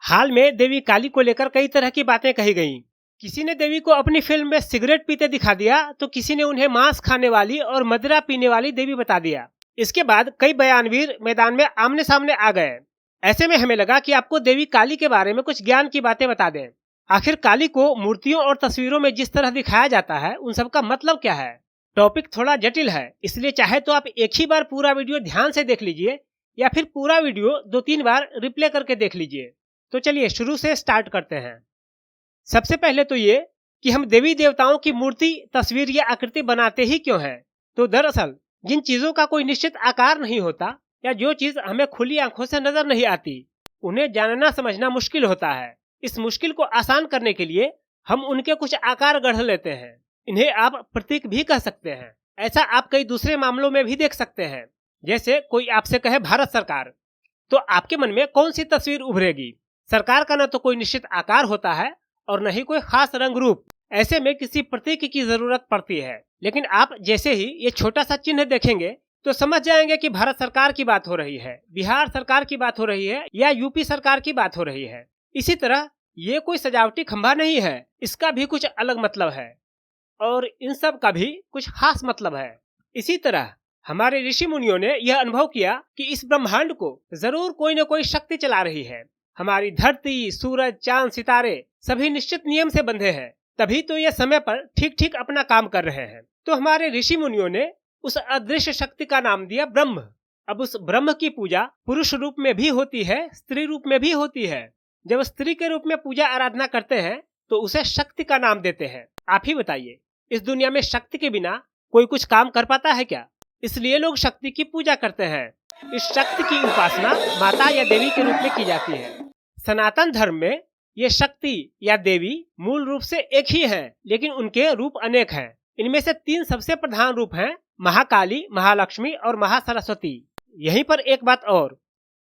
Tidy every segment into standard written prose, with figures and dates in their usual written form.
हाल में देवी काली को लेकर कई तरह की बातें कही गईं। किसी ने देवी को अपनी फिल्म में सिगरेट पीते दिखा दिया, तो किसी ने उन्हें मांस खाने वाली और मदिरा पीने वाली देवी बता दिया। इसके बाद कई बयानवीर मैदान में आमने सामने आ गए। ऐसे में हमें लगा कि आपको देवी काली के बारे में कुछ ज्ञान की बातें बता दें। आखिर काली को मूर्तियों और तस्वीरों में जिस तरह दिखाया जाता है, उन सब का मतलब क्या है? टॉपिक थोड़ा जटिल है, इसलिए चाहे तो आप एक ही बार पूरा वीडियो ध्यान से देख लीजिए या फिर पूरा वीडियो 2-3 बार रिप्ले करके देख लीजिए। तो चलिए शुरू से स्टार्ट करते हैं। सबसे पहले तो ये कि हम देवी देवताओं की मूर्ति, तस्वीर या आकृति बनाते ही क्यों हैं? तो दरअसल जिन चीजों का कोई निश्चित आकार नहीं होता या जो चीज हमें खुली आंखों से नजर नहीं आती, उन्हें जानना समझना मुश्किल होता है। इस मुश्किल को आसान करने के लिए हम उनके कुछ आकार गढ़ लेते हैं। इन्हें आप प्रतीक भी कह सकते हैं। ऐसा आप कई दूसरे मामलों में भी देख सकते हैं। जैसे कोई आपसे कहे भारत सरकार, तो आपके मन में कौन सी तस्वीर उभरेगी? सरकार का न तो कोई निश्चित आकार होता है और न ही कोई खास रंग रूप। ऐसे में किसी प्रतीक की जरूरत पड़ती है। लेकिन आप जैसे ही ये छोटा सा चिन्ह देखेंगे तो समझ जाएंगे कि भारत सरकार की बात हो रही है, बिहार सरकार की बात हो रही है या यूपी सरकार की बात हो रही है। इसी तरह ये कोई सजावटी खंभा नहीं है, इसका भी कुछ अलग मतलब है और इन सब का भी कुछ खास मतलब है। इसी तरह हमारे ऋषि मुनियों ने यह अनुभव किया कि इस ब्रह्मांड को जरूर कोई न कोई शक्ति चला रही है। हमारी धरती, सूरज, चांद, सितारे सभी निश्चित नियम से बंधे हैं, तभी तो ये समय पर ठीक ठीक अपना काम कर रहे हैं। तो हमारे ऋषि मुनियों ने उस अदृश्य शक्ति का नाम दिया ब्रह्म। अब उस ब्रह्म की पूजा पुरुष रूप में भी होती है, स्त्री रूप में भी होती है। जब स्त्री के रूप में पूजा आराधना करते हैं तो उसे शक्ति का नाम देते हैं। आप ही बताइए, इस दुनिया में शक्ति के बिना कोई कुछ काम कर पाता है क्या? इसलिए लोग शक्ति की पूजा करते हैं। इस शक्ति की उपासना माता या देवी के रूप में की जाती है। सनातन धर्म में ये शक्ति या देवी मूल रूप से एक ही है, लेकिन उनके रूप अनेक हैं। इनमें से 3 सबसे प्रधान रूप हैं, महाकाली, महालक्ष्मी और महासरस्वती। यहीं पर एक बात और,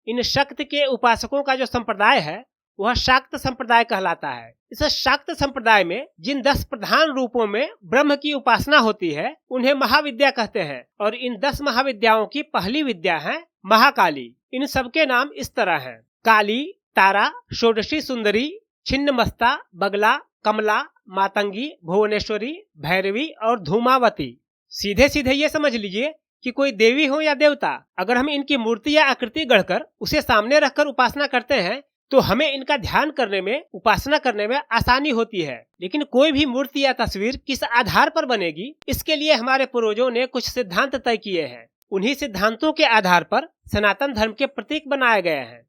इन शक्ति के उपासकों का जो संप्रदाय है वह शाक्त संप्रदाय कहलाता है। इस शाक्त संप्रदाय में जिन 10 प्रधान रूपों में ब्रह्म की उपासना होती है उन्हें महाविद्या कहते हैं और इन 10 महाविद्याओं की पहली विद्या है महाकाली। इन सबके नाम इस तरह हैं: काली, तारा, षोडशी सुंदरी, छिन्नमस्ता, बगला, कमला, मातंगी, भुवनेश्वरी, भैरवी और धूमावती। सीधे सीधे ये समझ लीजिए कि कोई देवी हो या देवता, अगर हम इनकी मूर्ति या आकृति गढ़कर उसे सामने रखकर उपासना करते हैं तो हमें इनका ध्यान करने में, उपासना करने में आसानी होती है। लेकिन कोई भी मूर्ति या तस्वीर किस आधार पर बनेगी, इसके लिए हमारे पूर्वजों ने कुछ सिद्धांत तय किए हैं। उन्हीं सिद्धांतों के आधार पर सनातन धर्म के प्रतीक बनाए गए हैं।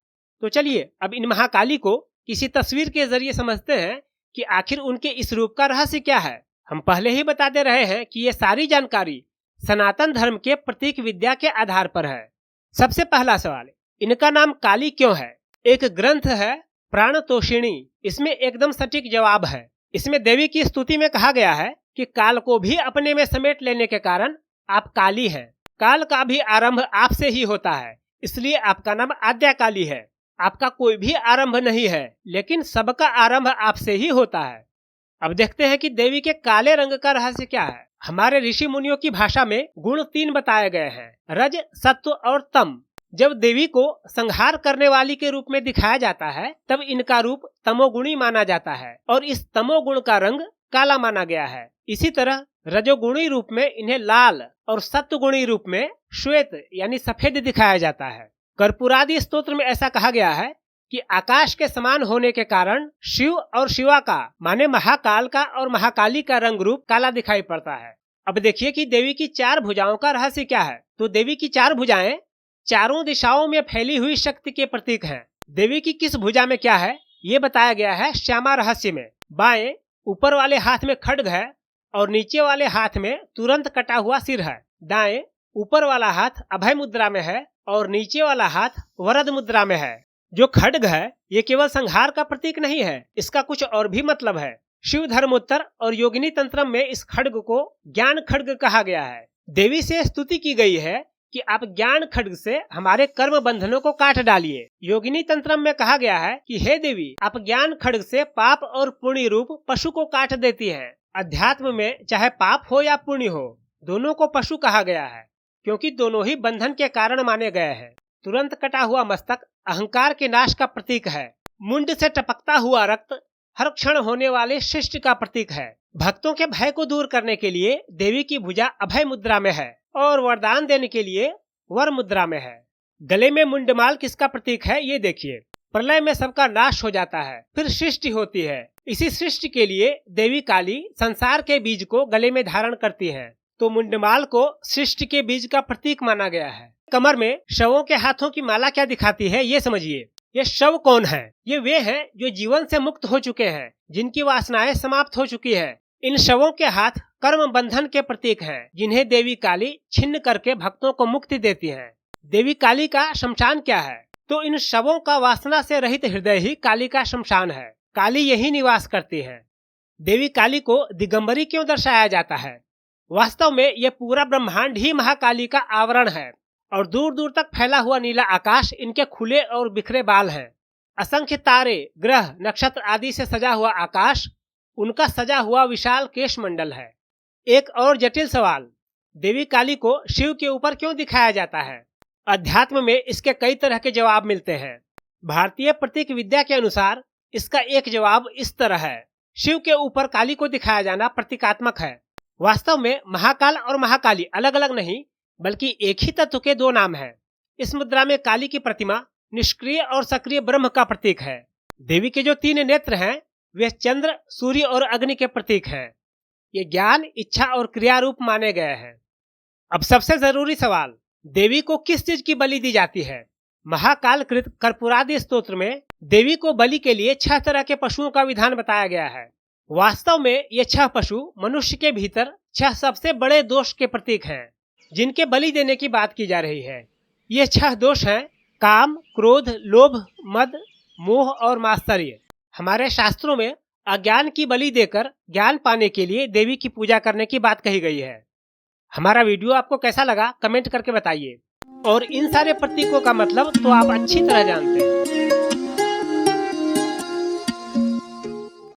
तो चलिए अब इन महाकाली को किसी तस्वीर के जरिए समझते हैं कि आखिर उनके इस रूप का रहस्य क्या है। हम पहले ही बता दे रहे हैं कि ये सारी जानकारी सनातन धर्म के प्रतीक विद्या के आधार पर है। सबसे पहला सवाल, इनका नाम काली क्यों है? एक ग्रंथ है प्राणतोषिणी, इसमें एकदम सटीक जवाब है। इसमें देवी की स्तुति में कहा गया है कि काल को भी अपने में समेट लेने के कारण आप काली हैं। काल का भी आरंभ आपसे ही होता है, इसलिए आपका नाम आद्या काली है। आपका कोई भी आरंभ नहीं है, लेकिन सबका आरंभ आपसे ही होता है। अब देखते हैं कि देवी के काले रंग का रहस्य क्या है। हमारे ऋषि मुनियों की भाषा में गुण 3 बताए गए हैं, रज, सत्व और तम। जब देवी को संहार करने वाली के रूप में दिखाया जाता है तब इनका रूप तमोगुणी माना जाता है और इस तमोगुण का रंग काला माना गया है। इसी तरह रजोगुणी रूप में इन्हें लाल और सत्वगुणी रूप में श्वेत यानी सफेद दिखाया जाता है। कर्पूरादि स्तोत्र में ऐसा कहा गया है कि आकाश के समान होने के कारण शिव और शिवा का, माने महाकाल का और महाकाली का रंग रूप काला दिखाई पड़ता है। अब देखिए कि देवी की 4 भुजाओं का रहस्य क्या है। तो देवी की 4 भुजाएं चारों दिशाओं में फैली हुई शक्ति के प्रतीक हैं। देवी की किस भुजा में क्या है ये बताया गया है श्यामा रहस्य में। बाएं ऊपर वाले हाथ में खड्ग है और नीचे वाले हाथ में तुरंत कटा हुआ सिर है। दाएं ऊपर वाला हाथ अभय मुद्रा में है और नीचे वाला हाथ वरद मुद्रा में है। जो खड्ग है ये केवल संहार का प्रतीक नहीं है, इसका कुछ और भी मतलब है। शिव धर्मोत्तर और योगिनी तंत्रम में इस खड्ग को ज्ञान खड्ग कहा गया है। देवी से स्तुति की गई है कि आप ज्ञान खड्ग से हमारे कर्म बंधनों को काट डालिए। योगिनी तंत्रम में कहा गया है कि हे देवी, आप ज्ञान खड्ग से पाप और पुण्य रूप पशु को काट देती हैं। अध्यात्म में चाहे पाप हो या पुण्य हो, दोनों को पशु कहा गया है, क्योंकि दोनों ही बंधन के कारण माने गए हैं। तुरंत कटा हुआ मस्तक अहंकार के नाश का प्रतीक है। मुंड से टपकता हुआ रक्त हर क्षण होने वाले सृष्टि का प्रतीक है। भक्तों के भय को दूर करने के लिए देवी की भुजा अभय मुद्रा में है और वरदान देने के लिए वर मुद्रा में है। गले में मुंडमाल किसका प्रतीक है ये देखिए। प्रलय में सबका नाश हो जाता है, फिर सृष्टि होती है। इसी सृष्टि के लिए देवी काली संसार के बीज को गले में धारण करती है, तो मुंडमाल को सृष्टि के बीज का प्रतीक माना गया है। कमर में शवों के हाथों की माला क्या दिखाती है ये समझिए। ये शव कौन है? ये वे हैं जो जीवन से मुक्त हो चुके हैं, जिनकी वासनाएं समाप्त हो चुकी है। इन शवों के हाथ कर्म बंधन के प्रतीक हैं, जिन्हें देवी काली छिन्न करके भक्तों को मुक्ति देती हैं। देवी काली का शमशान क्या है? तो इन शवों का वासना से रहित हृदय ही काली का शमशान है। काली यही निवास करती है। देवी काली को दिगंबरी क्यों दर्शाया जाता है? वास्तव में यह पूरा ब्रह्मांड ही महाकाली का आवरण है और दूर दूर तक फैला हुआ नीला आकाश इनके खुले और बिखरे बाल हैं। असंख्य तारे, ग्रह, नक्षत्र आदि से सजा हुआ आकाश उनका सजा हुआ विशाल केश मंडल है। एक और जटिल सवाल, देवी काली को शिव के ऊपर क्यों दिखाया जाता है? अध्यात्म में इसके कई तरह के जवाब मिलते हैं। भारतीय प्रतीक विद्या के अनुसार इसका एक जवाब इस तरह है। शिव के ऊपर काली को दिखाया जाना प्रतीकात्मक है। वास्तव में महाकाल और महाकाली अलग अलग नहीं, बल्कि एक ही तत्व के दो नाम हैं। इस मुद्रा में काली की प्रतिमा निष्क्रिय और सक्रिय ब्रह्म का प्रतीक है। देवी के जो 3 नेत्र हैं वे चंद्र, सूर्य और अग्नि के प्रतीक हैं। ये ज्ञान, इच्छा और क्रिया रूप माने गए हैं। अब सबसे जरूरी सवाल, देवी को किस चीज की बलि दी जाती है? महाकाल कृत कर्पूरादि स्तोत्र में देवी को बलि के लिए 6 तरह के पशुओं का विधान बताया गया है। वास्तव में ये 6 पशु मनुष्य के भीतर 6 सबसे बड़े दोष के प्रतीक हैं, जिनके बलि देने की बात की जा रही है। ये 6 दोष हैं काम, क्रोध, लोभ, मद, मोह और मात्सर्य। हमारे शास्त्रों में अज्ञान की बलि देकर ज्ञान पाने के लिए देवी की पूजा करने की बात कही गई है। हमारा वीडियो आपको कैसा लगा कमेंट करके बताइए। और इन सारे प्रतीकों का मतलब तो आप अच्छी तरह जानते हैं।